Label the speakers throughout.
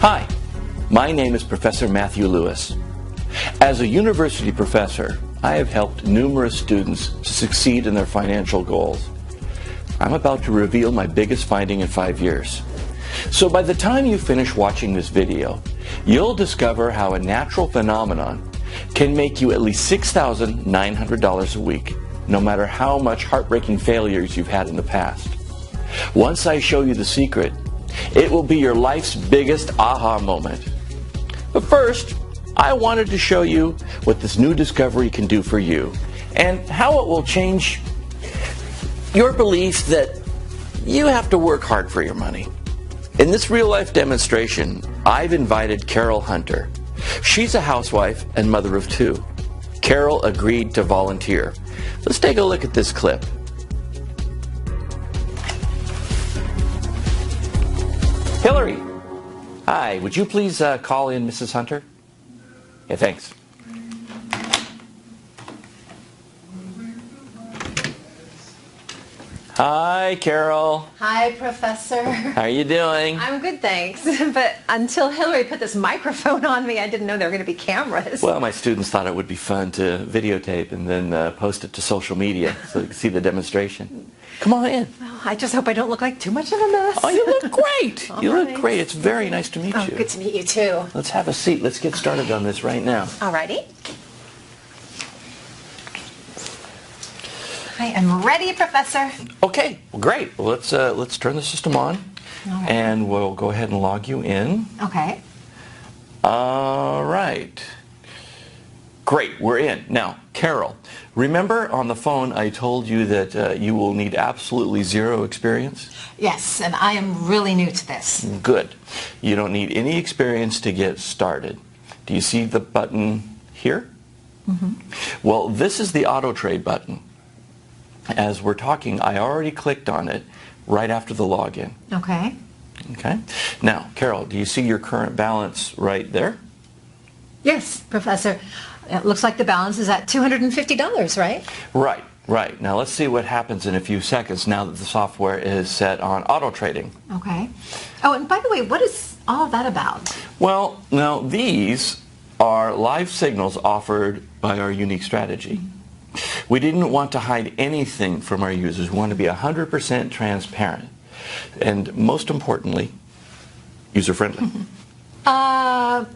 Speaker 1: Hi, my name is Professor Matthew Lewis. As a university professor, I have helped numerous students to succeed in their financial goals. I'm about to reveal my biggest finding in 5 years. So by the time you finish watching this video, you'll discover how a natural phenomenon can make you at least $6,900 a week, no matter how much heartbreaking failures you've had in the past. Once I show you the secret, it will be your life's biggest aha moment. But first, I wanted to show you what this new discovery can do for you and how it will change your belief that you have to work hard for your money. In this real-life demonstration, I've invited Carol Hunter. She's a housewife and mother of 2. Carol agreed to volunteer. Let's take a look at this clip. Hillary, hi, would you please call in Mrs. Hunter? Yeah, thanks. Hi, Carol.
Speaker 2: Hi, Professor.
Speaker 1: How are you doing?
Speaker 2: I'm good, thanks. But until Hillary put this microphone on me, I didn't know there were going to be cameras.
Speaker 1: Well, my students thought it would be fun to videotape and then post it to social media so you can see the demonstration. Come on in.
Speaker 2: Well, I just hope I don't look like too much of a mess.
Speaker 1: Oh, you look great.
Speaker 2: All
Speaker 1: you
Speaker 2: right.
Speaker 1: look great. It's very nice to meet you.
Speaker 2: Good to meet you, too.
Speaker 1: Let's have a seat. Let's get started on this right now.
Speaker 2: Alrighty. I am ready, Professor.
Speaker 1: Okay, well, great. Well, let's turn the system on,
Speaker 2: right.
Speaker 1: And we'll go ahead and log you in.
Speaker 2: Okay.
Speaker 1: All right. Great, we're in. Now, Carol, remember on the phone I told you that you will need absolutely zero experience?
Speaker 2: Yes, and I am really new to this.
Speaker 1: Good. You don't need any experience to get started. Do you see the button here? Mm-hmm. Well, this is the auto trade button. As we're talking, I already clicked on it right after the login.
Speaker 2: Okay.
Speaker 1: Okay. Now, Carol, do you see your current balance right there?
Speaker 2: Yes, Professor. It looks like the balance is at $250, right?
Speaker 1: Right, right. Now let's see what happens in a few seconds now that the software is set on auto trading.
Speaker 2: Okay. Oh, and by the way, what is all of that about?
Speaker 1: Well, now these are live signals offered by our unique strategy. We didn't want to hide anything from our users. We want to be 100% transparent. And most importantly, user-friendly.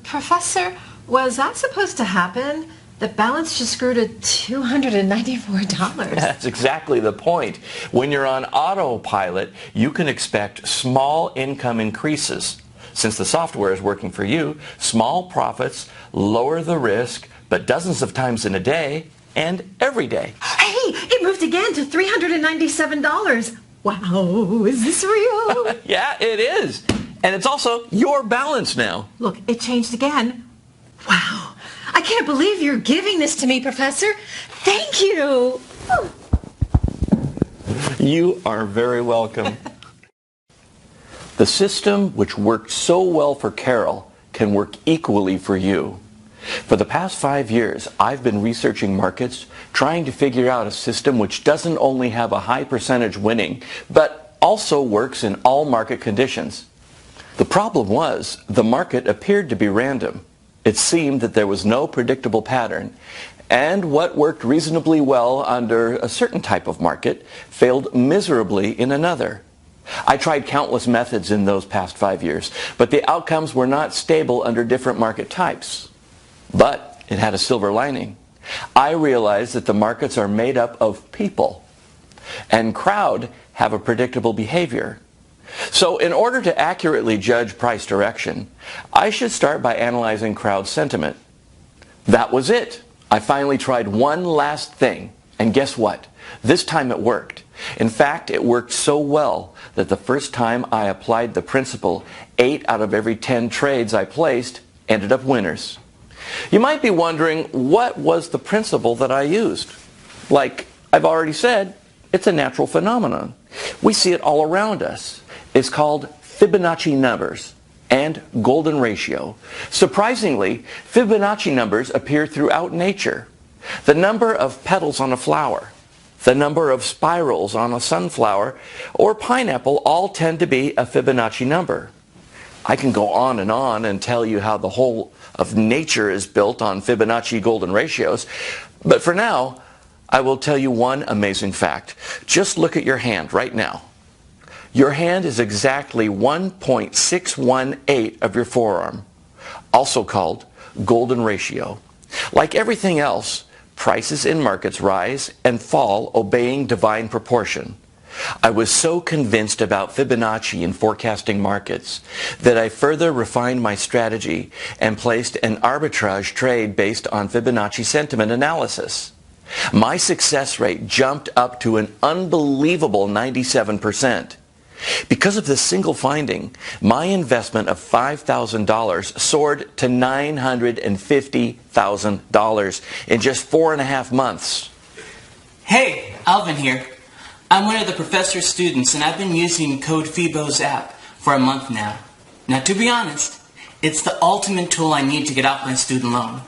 Speaker 2: Professor, was that supposed to happen? The balance just grew to $294.
Speaker 1: That's exactly the point. When you're on autopilot, you can expect small income increases. Since the software is working for you, small profits lower the risk, but dozens of times in a day, and every day.
Speaker 2: Hey, it moved again to $397. Wow, is this real?
Speaker 1: Yeah, it is. And it's also your balance now.
Speaker 2: Look, it changed again. Wow, I can't believe you're giving this to me, Professor. Thank you.
Speaker 1: You are very welcome. The system which worked so well for Carol can work equally for you. For the past 5 years, I've been researching markets, trying to figure out a system which doesn't only have a high percentage winning, but also works in all market conditions. The problem was, the market appeared to be random. It seemed that there was no predictable pattern, and what worked reasonably well under a certain type of market failed miserably in another. I tried countless methods in those past 5 years, but the outcomes were not stable under different market types. But it had a silver lining. I realized that the markets are made up of people, and crowd have a predictable behavior. So in order to accurately judge price direction, I should start by analyzing crowd sentiment. That was it. I finally tried one last thing, and guess what? This time it worked. In fact, it worked so well that the first time I applied the principle, 8 out of every 10 trades I placed ended up winners. You might be wondering, what was the principle that I used? Like I've already said, it's a natural phenomenon. We see it all around us. It's called Fibonacci numbers and golden ratio. Surprisingly, Fibonacci numbers appear throughout nature. The number of petals on a flower, the number of spirals on a sunflower, or pineapple all tend to be a Fibonacci number. I can go on and tell you how the whole of nature is built on Fibonacci golden ratios. But for now, I will tell you one amazing fact. Just look at your hand right now. Your hand is exactly 1.618 of your forearm, also called golden ratio. Like everything else, prices in markets rise and fall obeying divine proportion. I was so convinced about Fibonacci in forecasting markets that I further refined my strategy and placed an arbitrage trade based on Fibonacci sentiment analysis. My success rate jumped up to an unbelievable 97%. Because of this single finding, my investment of $5,000 soared to $950,000 in just 4.5 months.
Speaker 3: Hey, Alvin here. I'm one of the professor's students, and I've been using codefibo's app for a month now. Now, to be honest, it's the ultimate tool I need to get off my student loan.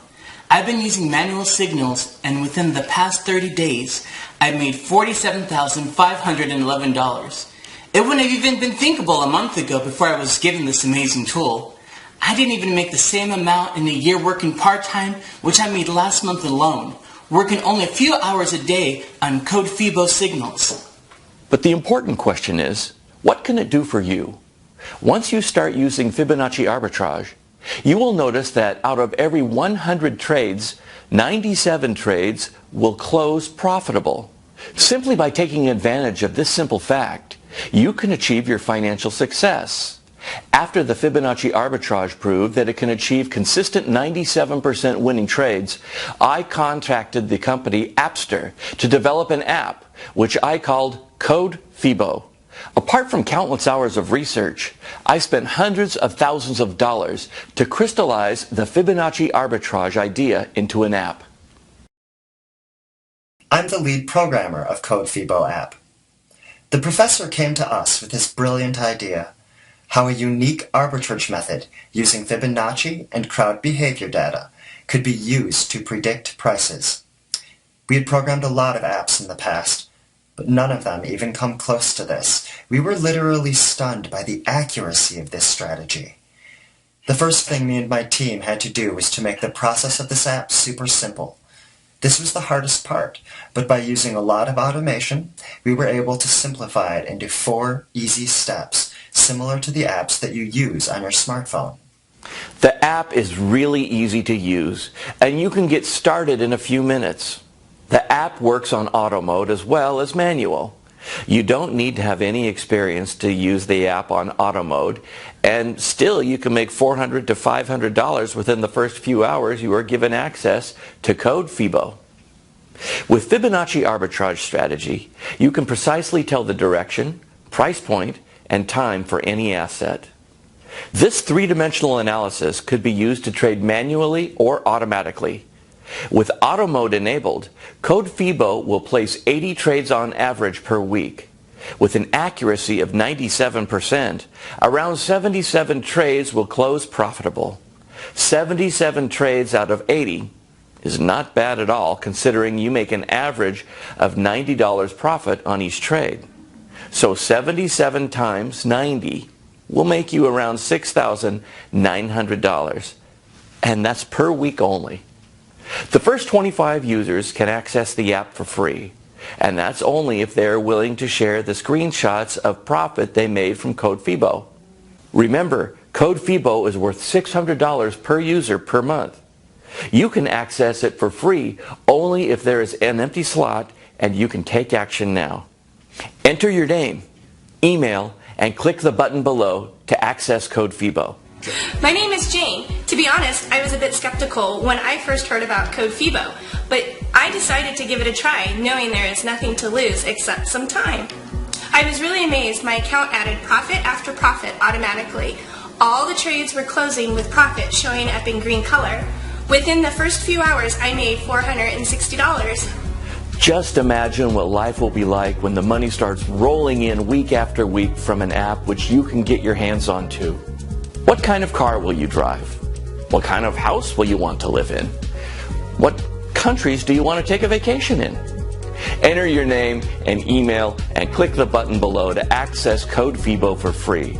Speaker 3: I've been using manual signals, and within the past 30 days, I've made $47,511. It wouldn't have even been thinkable a month ago before I was given this amazing tool. I didn't even make the same amount in a year working part-time, which I made last month alone, working only a few hours a day on codefibo signals.
Speaker 1: But the important question is, what can it do for you? Once you start using Fibonacci arbitrage, you will notice that out of every 100 trades, 97 trades will close profitable. Simply by taking advantage of this simple fact, you can achieve your financial success. After the Fibonacci arbitrage proved that it can achieve consistent 97% winning trades, I contacted the company Appster to develop an app, which I called codefibo. Apart from countless hours of research, I spent hundreds of thousands of dollars to crystallize the Fibonacci arbitrage idea into an app.
Speaker 4: I'm the lead programmer of codefibo app. The professor came to us with this brilliant idea: how a unique arbitrage method using Fibonacci and crowd behavior data could be used to predict prices. We had programmed a lot of apps in the past, but none of them even come close to this. We were literally stunned by the accuracy of this strategy. The first thing me and my team had to do was to make the process of this app super simple. This was the hardest part, but by using a lot of automation, we were able to simplify it into 4 easy steps, similar to the apps that you use on your smartphone.
Speaker 1: The app is really easy to use, and you can get started in a few minutes. The app works on auto mode as well as manual. You don't need to have any experience to use the app on auto mode, and still you can make $400 to $500 within the first few hours you are given access to codefibo. With Fibonacci arbitrage strategy, you can precisely tell the direction, price point, and time for any asset. This three-dimensional analysis could be used to trade manually or automatically. With auto mode enabled, codefibo will place 80 trades on average per week. With an accuracy of 97%, around 77 trades will close profitable. 77 trades out of 80 is not bad at all, considering you make an average of $90 profit on each trade. So 77 times 90 will make you around $6,900, and that's per week only. The first 25 users can access the app for free, and that's only if they are willing to share the screenshots of profit they made from codefibo. Remember, codefibo is worth $600 per user per month. You can access it for free only if there is an empty slot and you can take action now. Enter your name, email, and click the button below to access codefibo.
Speaker 5: My name is Jane. To be honest, I was a bit skeptical when I first heard about codefibo, but I decided to give it a try, knowing there is nothing to lose except some time. I was really amazed. My account added profit after profit automatically. All the trades were closing with profit showing up in green color. Within the first few hours, I made $460.
Speaker 1: Just imagine what life will be like when the money starts rolling in week after week from an app which you can get your hands onto. What kind of car will you drive? What kind of house will you want to live in? What countries do you want to take a vacation in? Enter your name and email and click the button below to access codefibo for free.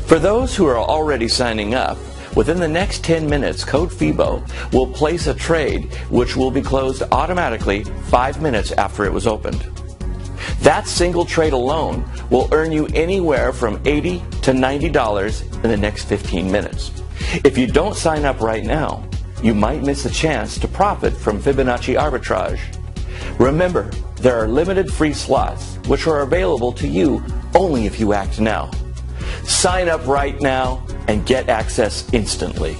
Speaker 1: For those who are already signing up, within the next 10 minutes, codefibo will place a trade which will be closed automatically 5 minutes after it was opened. That single trade alone will earn you anywhere from $80 to $90 in the next 15 minutes. If you don't sign up right now, you might miss a chance to profit from Fibonacci arbitrage. Remember, there are limited free slots which are available to you only if you act now. Sign up right now and get access instantly.